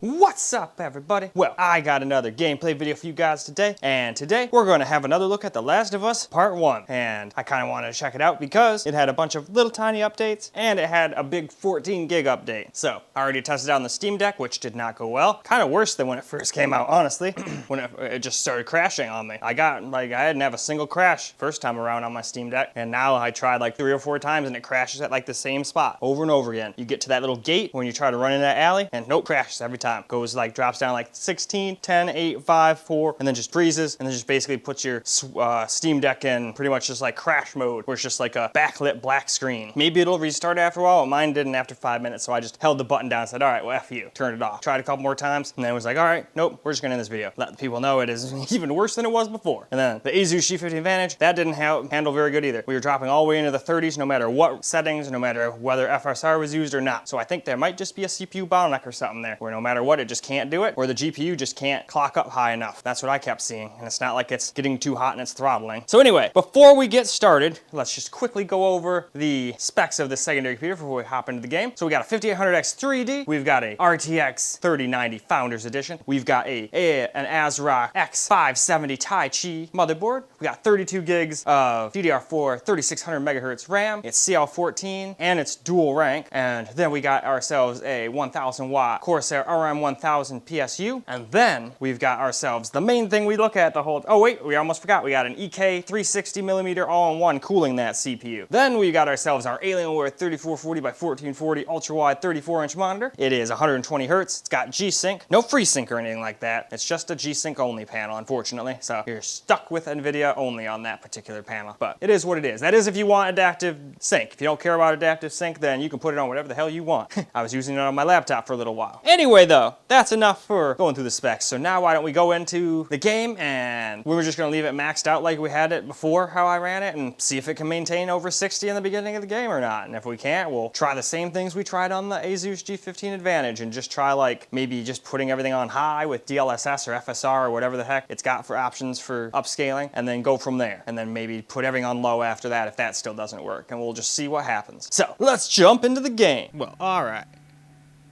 What's up, everybody? Well, I got another gameplay video for you guys today, and today we're going to have another look at The Last of Us Part 1. And I kind of wanted to check it out because it had a bunch of little tiny updates, and it had a big 14 gig update. So, I already tested it on the Steam Deck, which did not go well. Kind of worse than when it first came out, honestly, when it just started crashing on me. I didn't have a single crash first time around on my Steam Deck, and now I tried like 3 or 4 times, and it crashes at like the same spot over and over again. You get to that little gate when you try to run in that alley, and nope, crashes every time. Goes like, drops down like 16, 10, 8, 5, 4, and then just freezes, and then just basically puts your Steam Deck in pretty much just like crash mode, where it's just like a backlit black screen. Maybe it'll restart after a while, but mine didn't after 5 minutes, so I just held the button down and said, all right, well, F you. Turned it off. Tried a couple more times, and then it was like, all right, nope, we're just gonna end this video. Let the people know it is even worse than it was before. And then the ASUS G15 Advantage, that didn't handle very good either. We were dropping all the way into the 30s, no matter what settings, no matter whether FSR was used or not. So I think there might just be a CPU bottleneck or something there, where no matter what, it just can't do it, or the GPU just can't clock up high enough. That's what I kept seeing, and it's not like it's getting too hot and it's throttling. So anyway, before we get started, let's just quickly go over the specs of the secondary computer before we hop into the game. So we got a 5800X 3D, we've got a RTX 3090 Founders Edition, we've got an AsRock X570 Taichi motherboard, we got 32 gigs of DDR4 3600 megahertz RAM, it's CL14, and it's dual rank, and then we got ourselves a 1000 watt Corsair RM1000 PSU, and then we've got ourselves the main thing we look at the whole, oh wait, we almost forgot, we got an EK 360mm all-in-one cooling that CPU. Then we got ourselves our Alienware 3440x1440 ultra-wide 34-inch monitor. It is 120 hertz, it's got G-Sync, no FreeSync or anything like that, it's just a G-Sync only panel, unfortunately, so you're stuck with NVIDIA only on that particular panel, but it is what it is. That is if you want adaptive sync. If you don't care about adaptive sync, then you can put it on whatever the hell you want. I was using it on my laptop for a little while. Anyway though, that's enough for going through the specs. So now why don't we go into the game, and we were just gonna leave it maxed out like we had it before, how I ran it, and see if it can maintain over 60 in the beginning of the game or not. And if we can't, we'll try the same things we tried on the ASUS G15 Advantage and just try like maybe just putting everything on high with DLSS or FSR or whatever the heck it's got for options for upscaling, and then go from there. And then maybe put everything on low after that if that still doesn't work, and we'll just see what happens. So let's jump into the game. Well, alright.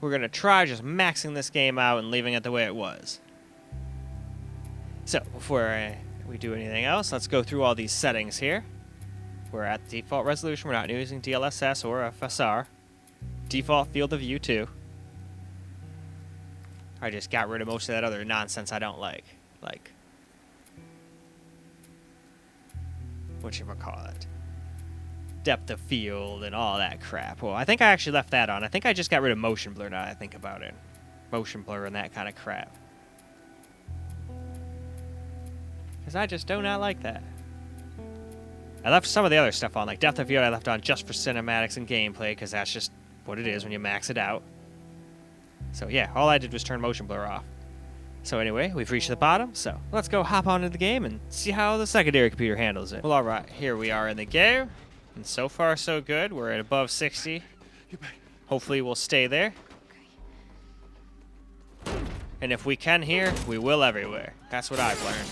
We're gonna try just maxing this game out and leaving it the way it was. So, before we do anything else, let's go through all these settings here. We're at default resolution, we're not using DLSS or FSR. Default field of view too. I just got rid of most of that other nonsense I don't like. Like, whatchamacallit, depth of field and all that crap. Well, I think I actually left that on. I think I just got rid of motion blur now that I think about it. Motion blur and that kind of crap. Because I just do not like that. I left some of the other stuff on, like depth of field I left on just for cinematics and gameplay, because that's just what it is when you max it out. So yeah, all I did was turn motion blur off. So anyway, we've reached the bottom, so let's go hop onto the game and see how the secondary computer handles it. Well, alright, here we are in the game, and so far so good. We're at above 60. Hopefully we'll stay there. And if we can here, we will everywhere. That's what I've learned.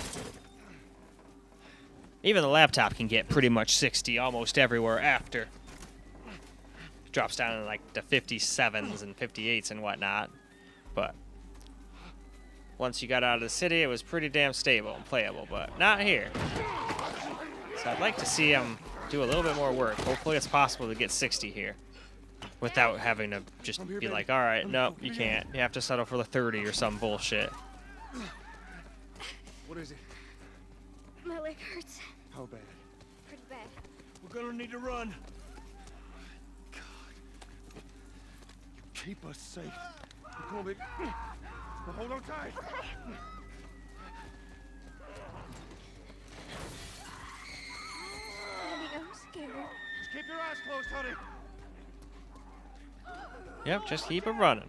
Even the laptop can get pretty much 60 almost everywhere after. It drops down to like the 57s and 58s and whatnot, but once you got out of the city, it was pretty damn stable and playable, but not here. So I'd like to see them do a little bit more work. Hopefully it's possible to get 60 here without having to just be like, all right, no, you can't. You have to settle for the 30 or some bullshit. What is it? My leg hurts. How bad? Pretty bad. We're gonna need to run. God. Keep us safe. Come on, baby. Now hold on tight. Daddy, I'm scared. Just keep your eyes closed, honey. Yep, just keep it running.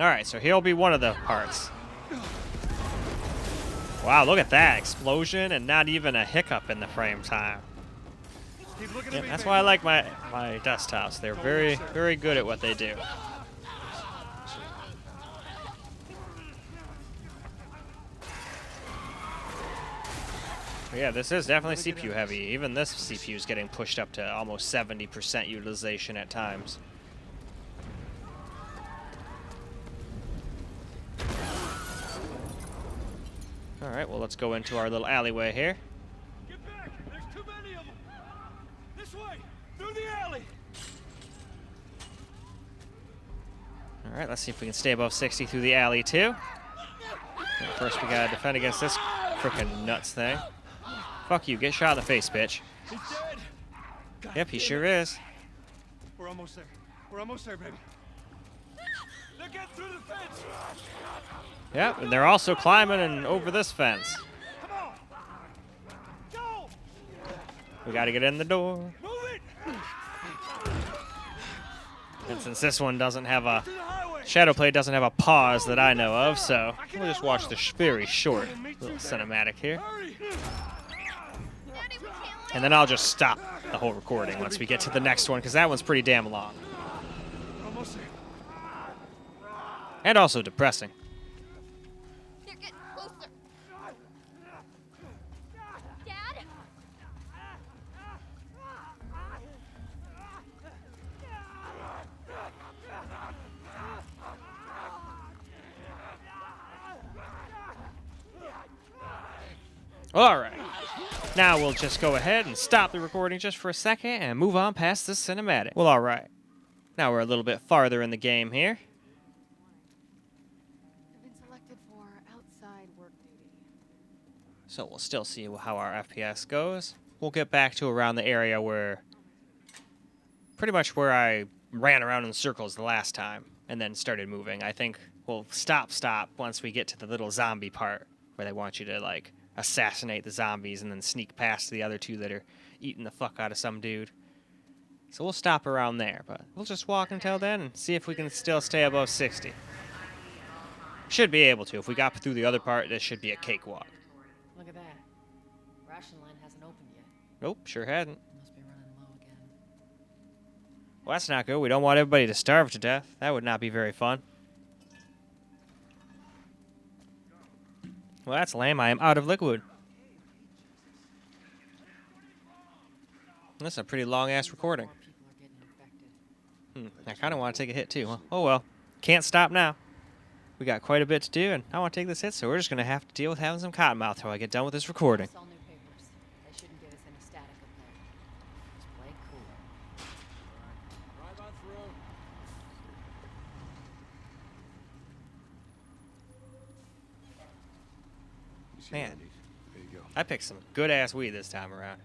Alright, so here'll be one of the parts. Wow, look at that explosion and not even a hiccup in the frame time. Keep looking Yeah, at me, that's baby. why I like my desktops. They're very, very good at what they do. But yeah, this is definitely CPU heavy. Even this CPU is getting pushed up to almost 70% utilization at times. All right, well, let's go into our little alleyway here. Get back! There's too many of them! This way! Through the alley! All right, let's see if we can stay above 60 through the alley, too. And first, we got to defend against this frickin' nuts thing. Fuck you. Get shot in the face, bitch. He's dead! God Yep, he damn sure it. is. We're almost there. We're almost there, baby. They're getting through the fence! Yep, and they're also climbing and over this fence. Come on! Go! We got to get in the door. Move it! And since this one doesn't have a... To the highway! Shadowplay doesn't have a pause that I know of, so we'll just watch the very short little cinematic here. Hurry! Daddy, we can't let And then I'll just stop the whole recording once we get to the next one, because that one's pretty damn long. We're almost there. And also depressing. They're getting closer. Dad? Alright. Now we'll just go ahead and stop the recording just for a second and move on past this cinematic. Well, alright. Now we're a little bit farther in the game here. I've been selected for outside work duty. So we'll still see how our FPS goes. We'll get back to around the area where... pretty much where I ran around in circles the last time and then started moving. I think we'll stop once we get to the little zombie part where they want you to, like, assassinate the zombies and then sneak past the other two that are eating the fuck out of some dude. So we'll stop around there, but we'll just walk until then and see if we can still stay above 60. Should be able to. If we got through the other part, this should be a cakewalk. Look at that. Ration line hasn't opened yet. Nope, sure hadn't. Must be running low again. Well, that's not good. We don't want everybody to starve to death. That would not be very fun. Well, that's lame. I am out of liquid. That's a pretty long-ass recording. More people are getting infected. I kind of want to take a hit, too. Oh, well. Can't stop now. We got quite a bit to do, and I want to take this hit, so we're just going to have to deal with having some cottonmouth till I get done with this recording. Saw new papers. They shouldn't give us any static up there. Just play cool. Drive on through. You see Man. what I need? There you go. I picked some good-ass weed this time around.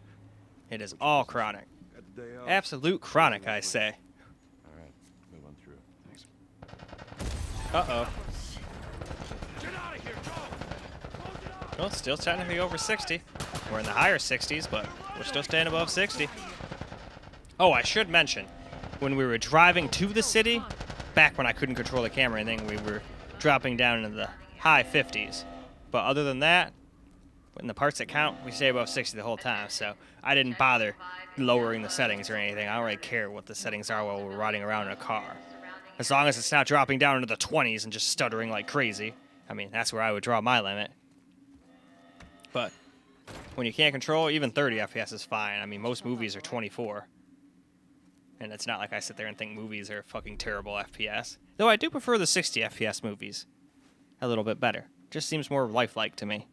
It is all chronic. Got the day off. Absolute chronic, I say. All right, move on through. Thanks. Uh-oh. Get out of here, go! Close it up! Well, still technically over 60. We're in the higher 60s, but we're still staying above 60. Oh, I should mention, when we were driving to the city, back when I couldn't control the camera or anything, we were dropping down into the high 50s. But other than that, in the parts that count, we stay above 60 the whole time, so I didn't bother lowering the settings or anything. I don't really care what the settings are while we're riding around in a car. As long as it's not dropping down into the 20s and just stuttering like crazy. I mean, that's where I would draw my limit. But when you can't control, even 30 FPS is fine. I mean, most movies are 24. And it's not like I sit there and think movies are fucking terrible FPS. Though I do prefer the 60 FPS movies a little bit better. Just seems more lifelike to me.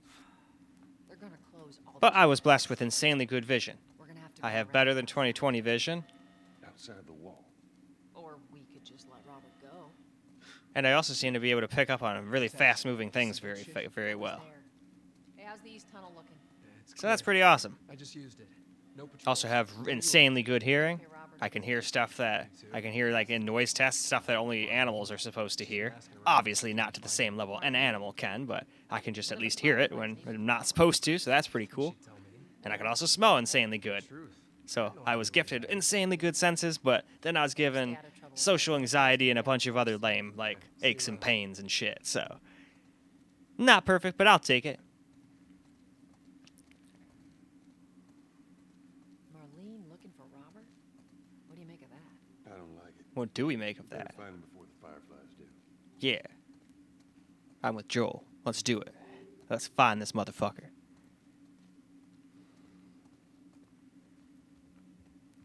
They're gonna close all But the I was blessed with insanely good vision. We're gonna have to I go have around. better than 20/20 vision, Outside the wall. Or we could just let Robert go. and I also seem to be able to pick up on really fast-moving things very well. There. Hey, how's the east tunnel looking? So that's pretty awesome. I just used it. No patrol. Also have insanely good hearing. Hey, Robert. I can hear stuff that I can hear like in noise tests, stuff that only animals are supposed to hear. Obviously not to the same level an animal can, but I can just at least hear it when I'm not supposed to, so that's pretty cool. Tell me. And I can also smell insanely good. Truth. So I was gifted insanely good senses, but then I was given social anxiety and a bunch of other lame, like aches and pains and shit. So not perfect, but I'll take it. Marlene looking for Robert? What do you make of that? I don't like it. What do we make of Better that? find him before the fireflies do. Yeah. I'm with Joel. Let's do it. Let's find this motherfucker.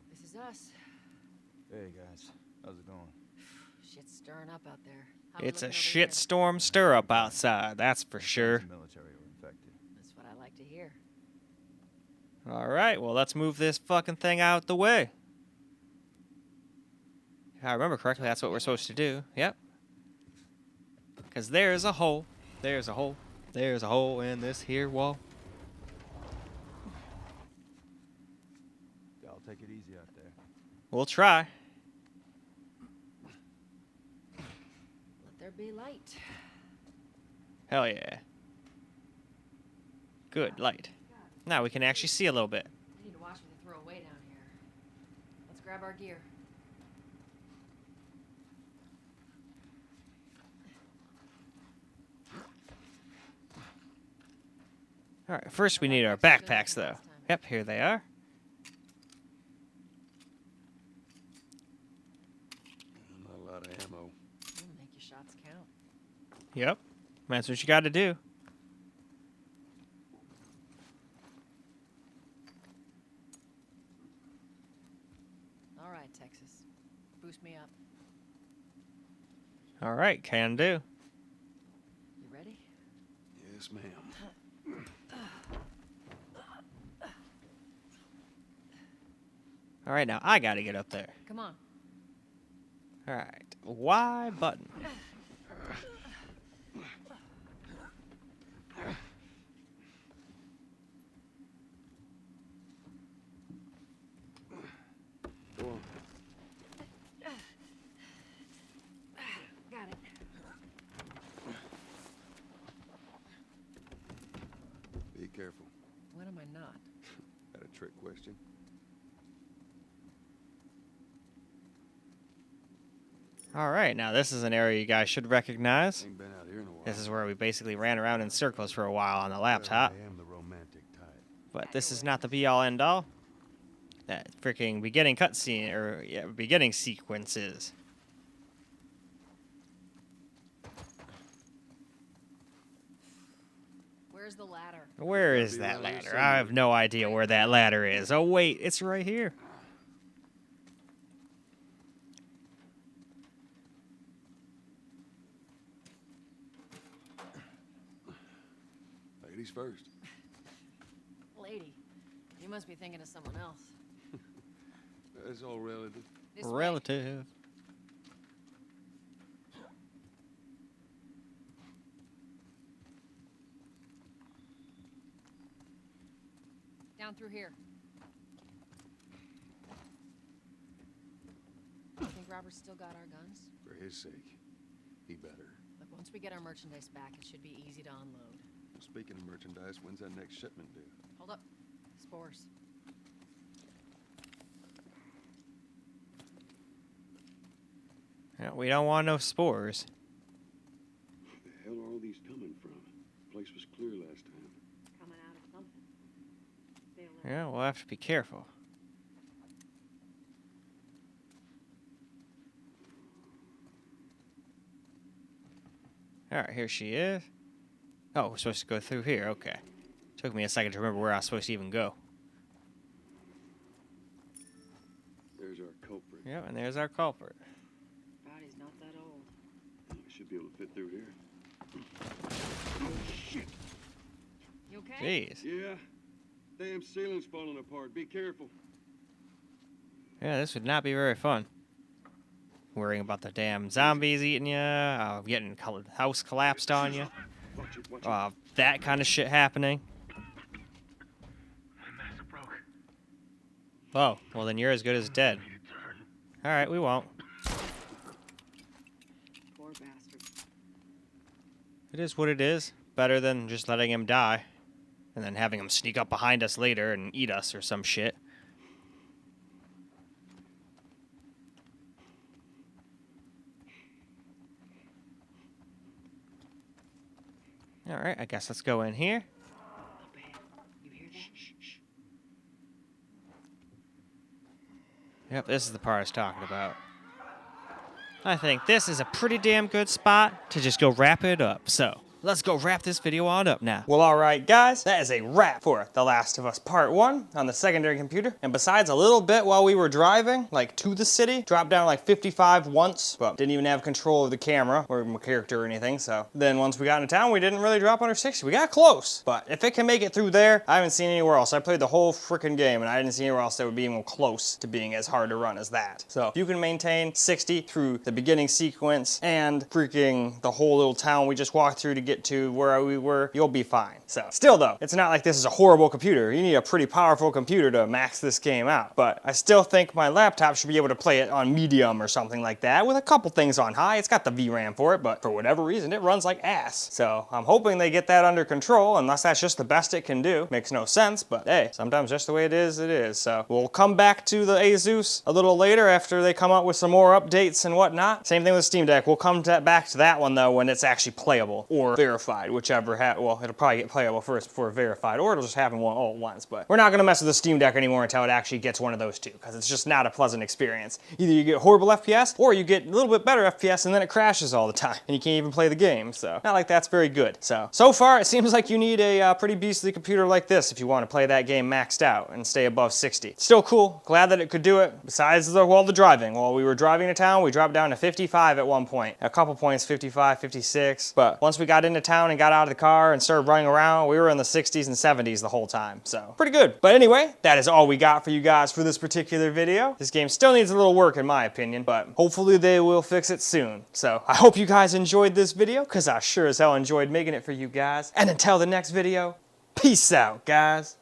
This is us. Hey guys, how's it going? Shit's stirring up out there. How we It's a looking over here? shitstorm stir up outside, that's for sure. The military were infected. All right, well, let's move this fucking thing out the way. If I remember correctly, that's what we're supposed to do. Yep. Because there's a hole. There's a hole. There's a hole in this here wall. Y'all take it easy out there. We'll try. Let there be light. Hell yeah. Good light. Now we can actually see a little bit. I need to watch what they throw away down here. Let's grab our gear. All right, first we need our backpacks, though. Yep, here they are. Not a lot of ammo. You'll make your shots count. Yep, that's what you got to do. All right, Texas. Boost me up. All right, can do. You ready? Yes, ma'am. All right, now I got to get up there. Come on. All right, Y button. Go on. Got it. Be careful. When am I not? That a trick question? All right, now this is an area you guys should recognize. Ain't been out here in a while. This is where we basically ran around in circles for a while on the laptop. I am the romantic type. But this is not the be-all, end-all. That freaking beginning cutscene, or yeah, beginning sequences. Where's the ladder? Where is that ladder? I have no idea where that ladder is. Oh, wait, it's right here. Ladies first. Lady. You must be thinking of someone else. That's all relative. This way. Relative. Down through here. You think Robert's still got our guns? For his sake, he better. Look, once we get our merchandise back, it should be easy to unload. Speaking of merchandise, when's that next shipment due? Hold up. Spores. Yeah, we don't want no spores. Where the hell are all these coming from? Place was clear last time. Coming out of something. Yeah, we'll have to be careful. All right, here she is. Oh, we're supposed to go through here. Okay. Took me a second to remember where I was supposed to even go. There's our culprit. Yep, and there's our culprit. Body's not that old. I should be able to fit through here. You okay? Jeez. Yeah. Damn ceiling's falling apart. Be careful. Yeah, this would not be very fun. Worrying about the damn zombies eating you, getting house collapsed on you. Watch it, watch it. That kind of shit happening. My mask broke. Oh, well then you're as good as dead. Alright, we won't. Poor bastard. It is what it is. Better than just letting him die. And then having him sneak up behind us later and eat us or some shit. Alright, I guess let's go in here. Up ahead. You hear that? Yep, this is the part I was talking about. I think this is a pretty damn good spot to just go wrap it up. So, let's go wrap this video on up now. Well, alright guys, that is a wrap for The Last of Us Part 1 on the secondary computer. And besides a little bit while we were driving, like to the city, dropped down like 55 once, but didn't even have control of the camera or my character or anything, so. Then once we got into town, we didn't really drop under 60. We got close, but if it can make it through there, I haven't seen anywhere else. I played the whole freaking game and I didn't see anywhere else that would be even close to being as hard to run as that. So if you can maintain 60 through the beginning sequence and freaking the whole little town we just walked through to get to where we were, you'll be fine. So still though, it's not like this is a horrible computer. You need a pretty powerful computer to max this game out. But I still think my laptop should be able to play it on medium or something like that with a couple things on high. It's got the VRAM for it, but for whatever reason, it runs like ass. So I'm hoping they get that under control, unless that's just the best it can do. Makes no sense, but hey, sometimes just the way it is, it is. So we'll come back to the Asus a little later after they come out with some more updates and whatnot. Same thing with Steam Deck. We'll come back to that one though when it's actually playable or verified, whichever. Well, it'll probably get playable first before verified, or it'll just happen all at once. But we're not gonna mess with the Steam Deck anymore until it actually gets one of those two, because it's just not a pleasant experience. Either you get horrible FPS, or you get a little bit better FPS and then it crashes all the time, and you can't even play the game. So not like that's very good. So far it seems like you need a pretty beastly computer like this if you want to play that game maxed out and stay above 60. Still cool. Glad that it could do it. Besides the driving. While we were driving to town, we dropped down to 55 at one point. A couple points, 55, 56. But once we got into town and got out of the car and started running around, we were in the 60s and 70s the whole time. So pretty good. But anyway, that is all we got for you guys for this particular video. This game still needs a little work in my opinion, but hopefully they will fix it soon. So I hope you guys enjoyed this video, because I sure as hell enjoyed making it for you guys. And until the next video, peace out, guys.